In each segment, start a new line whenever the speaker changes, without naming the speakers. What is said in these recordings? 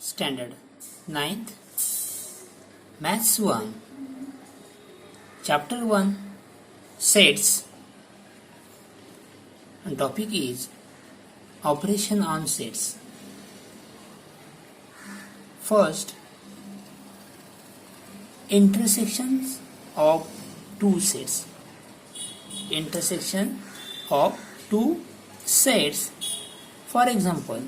Standard 9th Maths 1 Chapter 1 Sets and topic is Operation on sets. First, intersections of two sets. Intersection of two sets. For example,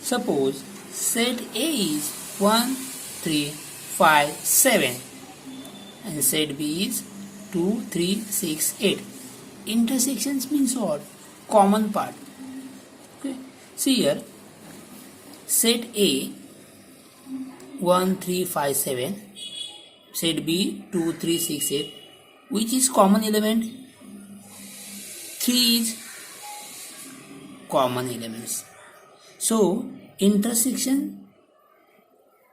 suppose set A is 1, 3, 5, 7 and set B is 2, 3, 6, 8. Intersections means what? Common part. Okay. See here, set A 1, 3, 5, 7, set B 2, 3, 6, 8. Which is common element? 3 is common elements. So intersection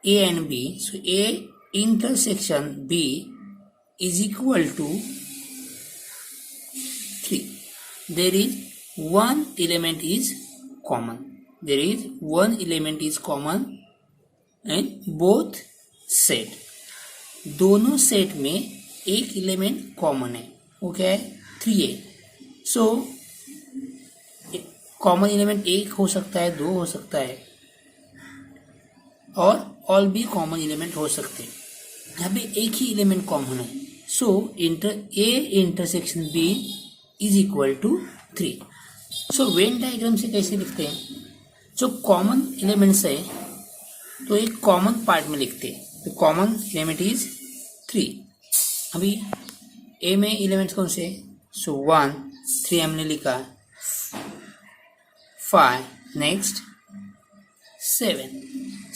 A and B, so A intersection B is equal to 3. There is one element is common. There is one element is common in both set. दोनों set में एक element common है. वो क्या है? 3A. So common element एक हो सकता है, दो हो सकता है और भी कॉमन एलिमेंट हो सकते हैं. यहाँ पे एक ही एलिमेंट कॉमन है. So A intersection B is equal to 3. So Venn diagram से कैसे लिखते हैं? जो कॉमन एलिमेंट्स है तो एक कॉमन पार्ट में लिखते हैं. तो कॉमन एलिमेंट इज 3. अभी ए में एलिमेंट्स कौन से? सो 1, 3 हमने लिखा, 5, next 7,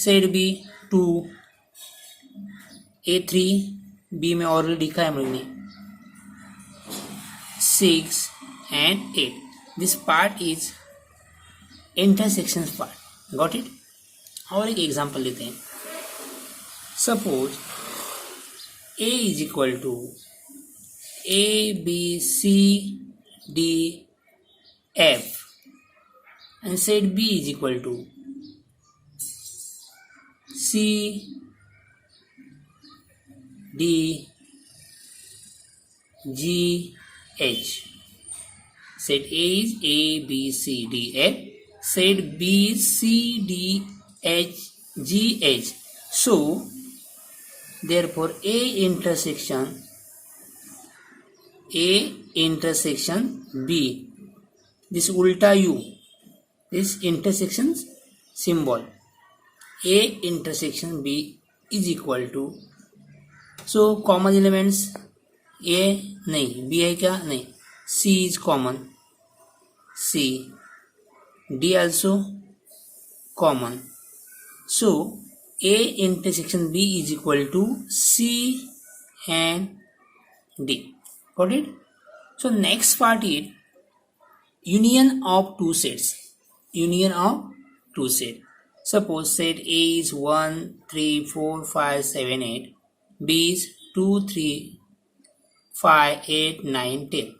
set B 2, A3, B में ऑलरेडी लिखा है हम लोग ने, 6 and 8. This part is intersection part. Got it? और एक एग्जांपल लेते हैं. Suppose A is equal to ABCDF and set B is equal to CDGH. Set A is ABCDF, set B is CDHGH. So therefore A intersection B, this ulta U, this intersection symbol, A intersection B is equal to, so common elements A नहीं, B है क्या? नहीं. C is common, C, D also common. So A intersection B is equal to C and D. Got it? So next part is union of two sets. Union of two sets. Suppose set A is 1, 3, 4, 5, 7, 8. B is 2, 3, 5, 8, 9, 10.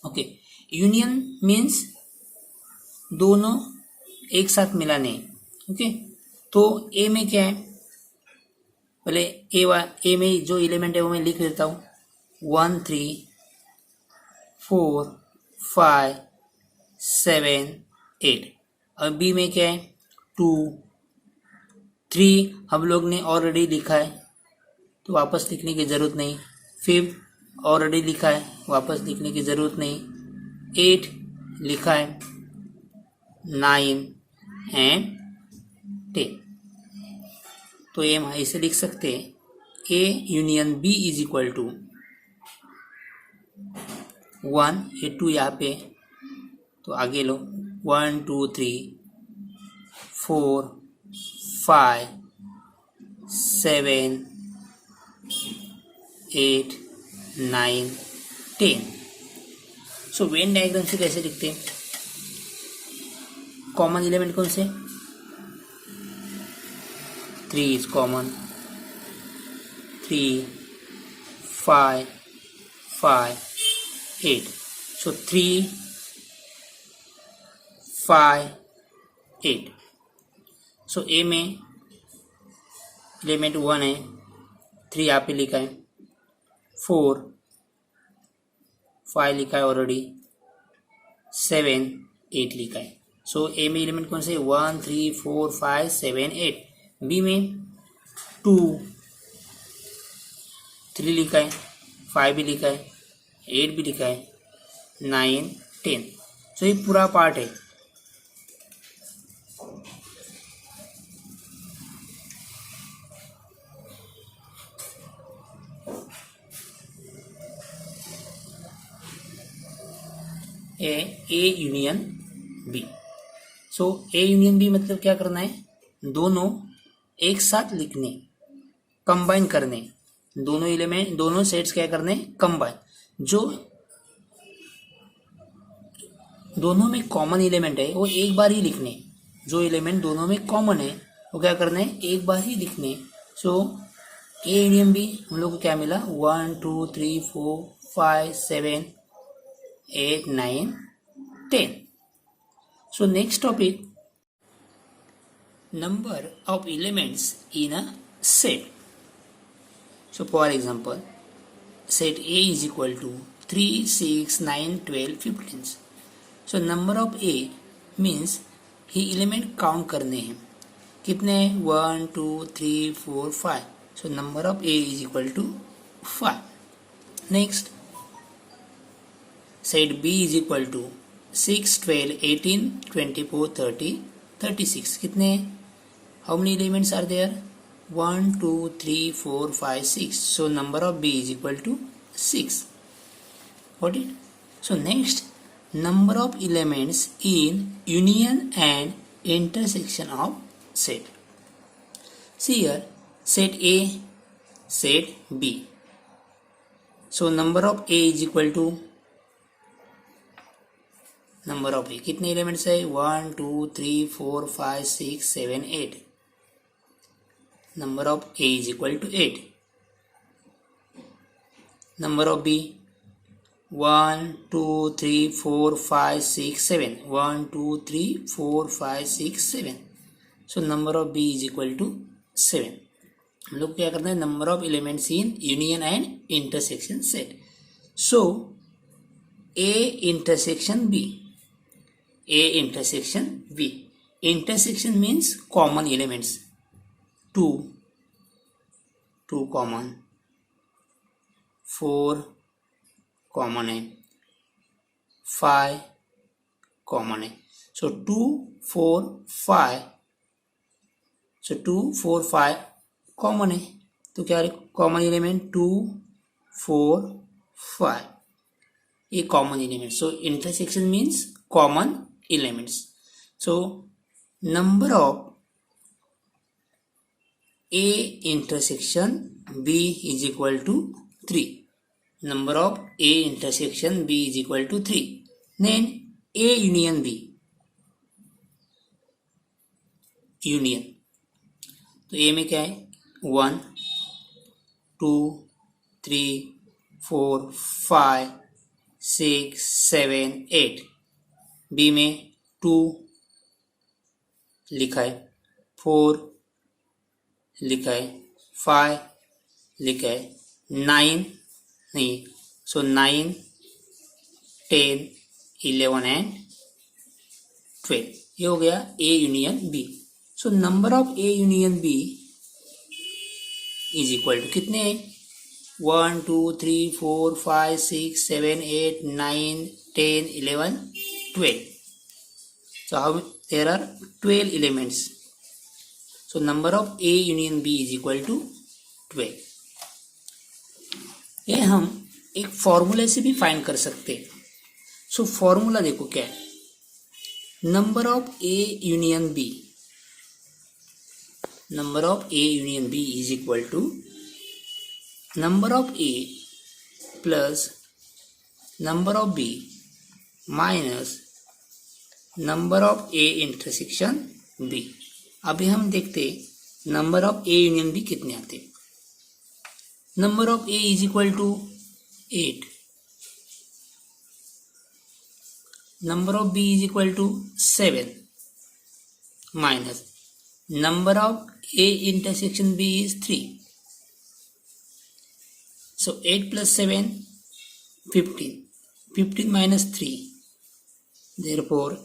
Okay. Union means दोनों एक साथ मिलाने. Okay. तो A में क्या है? पहले A में जो एलिमेंट है वो मैं लिख देता हूँ. 1, 3, 4, 5, 7, 8. और B में क्या है? 2, 3 हम लोग ने ऑलरेडी लिखा है तो वापस लिखने की ज़रूरत नहीं. 5 ऑलरेडी लिखा है, वापस लिखने की ज़रूरत नहीं. 8 लिखा है, 9 एंड 10. तो ये हम ऐसे लिख सकते हैं. A union B is equal to 1, ये 2 यहाँ पे तो आगे लो. 1, 2, 3, 4, 5, 7, 8, 9, 10. सो वेन डायग्राम से कैसे लिखते हैं? कॉमन एलिमेंट कौन से? 3 is common, 3, 5, 5, 8. So 3 5, 8. सो ए में एलिमेंट 1 है, 3 यहाँ पे लिखा है, 4, 5 लिखा है ऑलरेडी, 7, 8 लिखा है. सो ए में एलिमेंट कौन से 1, 3, 4, 5, 7, 8. बी में 2, 3 लिखा है, 5 भी लिखा है, 8 भी लिखा है, 9, 10. सो ये पूरा पार्ट है. A union B. So A union B मतलब क्या करना है, दोनों एक साथ लिखने, कंबाइन करने, दोनों एलिमेंट, दोनों सेट्स क्या करने, कंबाइन. जो दोनों में कॉमन एलिमेंट है वो एक बार ही लिखने, जो एलिमेंट दोनों में कॉमन है वो क्या करना है, एक बार ही लिखने. सो ए यूनियन बी हम लोग को क्या मिला, 1, 2, 3, 4, 5, 7, 8, 9, 10. So next topic, number of elements in a set. So for example, set A is equal to 3, 6, 9, 12, 15. So number of A means he element count करने हैं, कितने, 1, 2, 3, 4, 5. So number of A is equal to 5. Next, set B is equal to 6, 12, 18, 24, 30, 36. कितने, how many elements are there, 1, 2, 3, 4, 5, 6. So number of B is equal to 6. Got it? So next, number of elements in union and intersection of set. See here, set A, set B. So number of A is equal to number of A, कितने elements है, 1, 2, 3, 4, 5, 6, 7, 8. Number of A is equal to 8. Number of B 1, 2, 3, 4, 5, 6, 7. 1, 2, 3, 4, 5, 6, 7. So number of B is equal to 7. हम लोग क्या करते हैं, number of elements in union and intersection set. So A intersection B, A intersection B. Intersection means common elements. 2 common, 4 common है, 5 common है. So 2, 4, 5. So 2, 4, 5 common है. तो क्या है कॉमन एलिमेंट, 2, 4, 5. ये common element. So intersection means common elements. So number of A intersection B is equal to 3. Number of A intersection B is equal to 3. Then A union B, union. तो A में क्या है, 1, 2, 3, 4, 5, 6, 7, 8. B में 2 लिखा है, 4 लिखा है, 5 लिखा है, 9 नहीं. So 9, 10, 11 and 12. ये हो गया A union B. So number of A union B is equal to कितने, 1, 2, 3, 4, 5, 6, 7, 8, 9, 10, 11, 12. So how there are 12 elements. So number of A union B is equal to 12. ये हम एक फॉर्मूले से भी फाइंड कर सकते हैं. सो फॉर्मूला देखो क्या है, number of A union B, number of A union B is equal to number of A plus number of B minus number of A intersection B. अभी हम देखते number of A union B कितने आते. Number of A is equal to 8. number of B is equal to 7 minus number of A intersection B is 3. So 8 plus 7, 15. 15 minus 3. Therefore,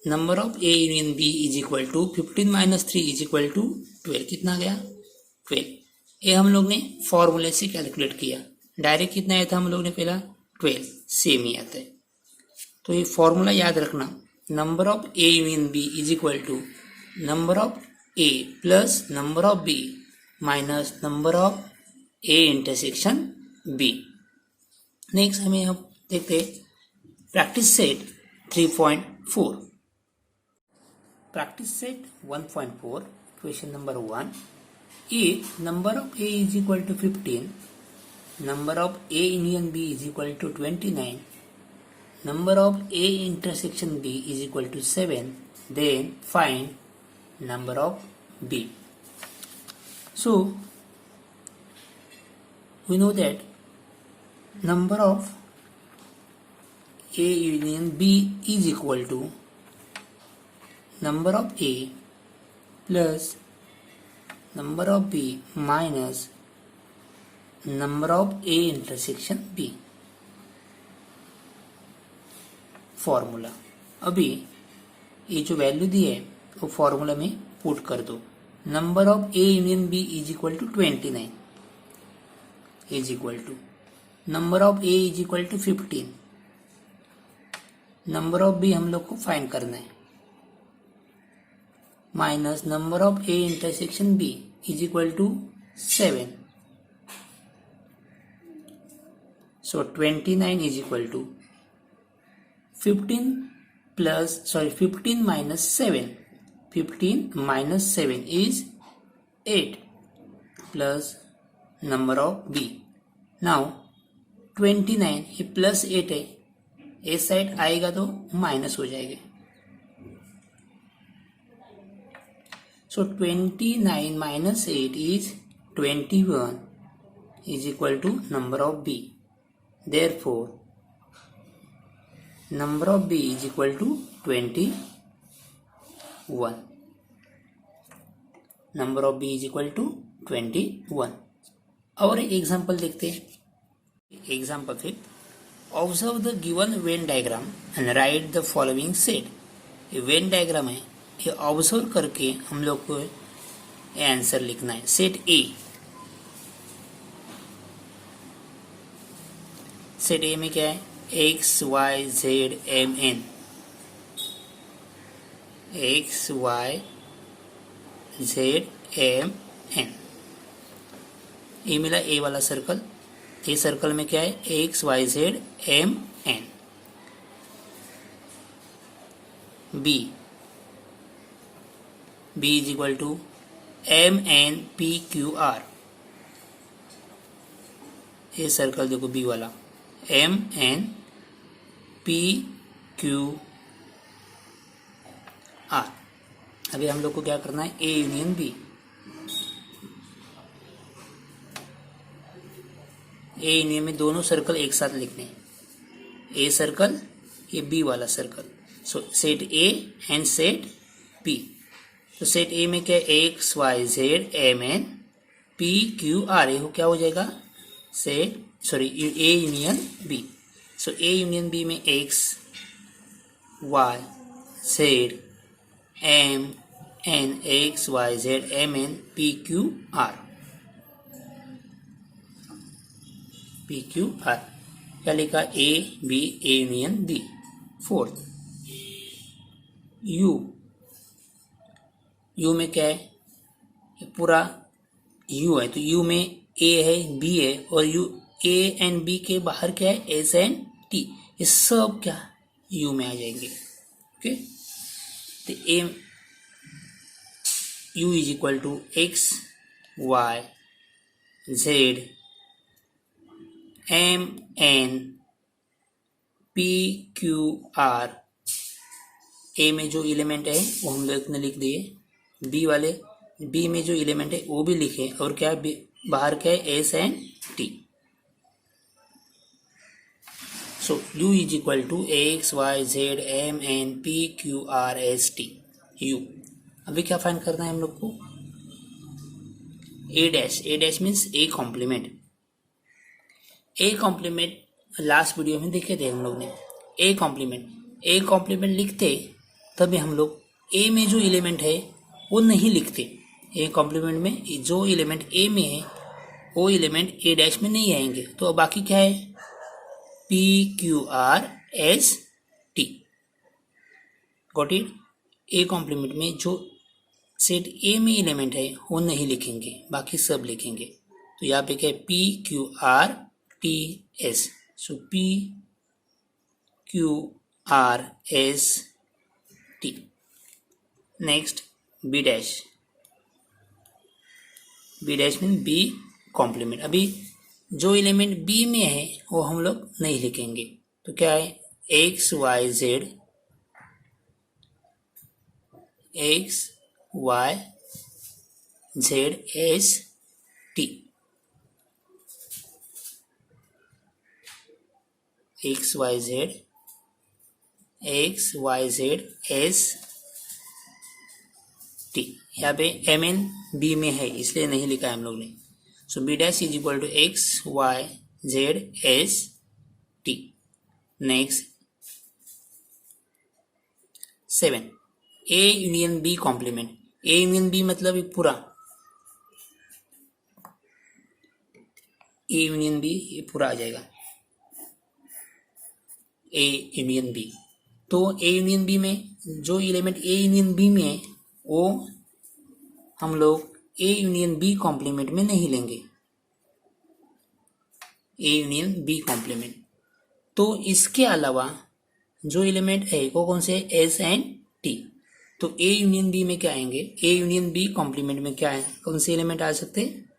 number of A union B is equal to 15 minus 3 is equal to 12. कितना गया? 12. ये हम लोग ने फॉर्मूले से calculate किया. Direct कितना आया था हम लोग ने पहला? 12. सेम ही आता है. तो ये फॉर्मूला याद रखना. Number of A union B is equal to number of A plus number of B minus number of A intersection B. Next हमें अब देखते practice set 3.4. Practice set 1.4 question number 1. If number of A is equal to 15, number of A union B is equal to 29, number of A intersection B is equal to 7, then find number of B. So we know that number of A union B is equal to number of A plus number of B minus number of A intersection B. Formula. अभी ये जो value दी है वो formula में put कर दो. Number of A union B is equal to 29 is equal to number of A is equal to 15. Number of B हम लोग को फाइंड करना है minus number of A intersection B is equal to 7. So 29 is equal to 15 minus 7. 15 minus 7 is 8 plus number of B. Now 29 ये plus 8 है, इस side आएगा तो माइनस हो जाएगा. So 29 minus 8 is 21 is equal to number of B. Therefore number of B is equal to 21. Number of B is equal to 21. और एक example देखते हैं. Example 5. Observe the given Venn diagram and right the following set. ये Venn diagram है, ये observe करके हम लोग को आंसर लिखना है. Set A. सेट ए में क्या है? X Y Z M N. X Y Z M N. ये मिला ए वाला सर्कल. ए सर्कल में क्या है? X Y Z M N. B. B is equal to M N P Q R. ये सर्कल देखो बी वाला M N P Q R. अभी हम लोग को क्या करना है? A union B. A union में दोनों सर्कल एक साथ लिखने हैं. ए सर्कल, ये बी वाला circle. So set A and set B. तो सेट ए में क्या? X Y Z M N P Q R. ये क्या हो जाएगा? Set A union B. So A union B में X Y Z M N. X Y Z M N P Q R. P Q R क्या लिखा? A B A union B. 4th U. U में क्या है? ये पूरा you है, तो यू में ए है बी है और यू ए एंड बी के बाहर क्या है? S and T. ये सब क्या यू में आ जाएंगे. ओके. तो A U is equal to X Y Z M N P Q R. A में जो एलिमेंट है वो हम लोग ने लिख दिए. बी वाले बी में जो एलिमेंट है वो भी लिखे. और क्या बाहर क्या है? S and T. So U is equal to XYZMNPQRST U। अभी क्या फाइंड करना है हम लोग को? A dash means A complement. A complement last video में देखे थे हम लोग ने। A कॉम्प्लीमेंट लिखते तभी हम लोग A में जो एलिमेंट है वो नहीं लिखते। A कॉम्प्लीमेंट में जो एलिमेंट A में है वो एलिमेंट A डैश में नहीं आएंगे। तो अब बाकी क्या है? PQRST। Got it? A complement में जो सेट A में एलिमेंट है वो नहीं लिखेंगे, बाकी सब लिखेंगे। तो यहाँ पे क्या है? PQRTS। So PQRST। Next B dash mean B complement. अभी जो एलिमेंट B में है वो हम लोग नहीं लिखेंगे। तो क्या है? XYZT। XYZST। यहाँ पे MN B में है इसलिए नहीं लिखा है हम लोग ने। So B dash is equal to XYZST। Next 7 A union B complement. A union B मतलब पूरा A यूनियन B ये पूरा आ जाएगा। A union B। तो A यूनियन B में जो एलिमेंट A यूनियन B में है वो हम लोग A यूनियन B कॉम्प्लीमेंट में नहीं लेंगे। A union B complement. तो इसके अलावा जो एलिमेंट है वो कौन से? S and T। तो A यूनियन B में क्या आएंगे? A यूनियन B कॉम्प्लीमेंट में क्या है? कौन से एलिमेंट आ सकते हैं?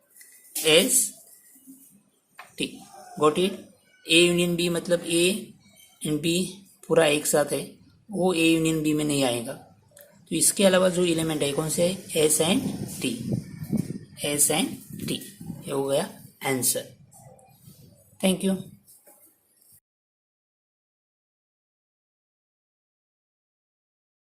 S T। Got it? A union B मतलब A एंड B पूरा एक साथ है, वो A यूनियन B में नहीं आएगा। तो इसके अलावा जो एलिमेंट है कौन से है? S and T। ये हो गया आंसर। Thank you.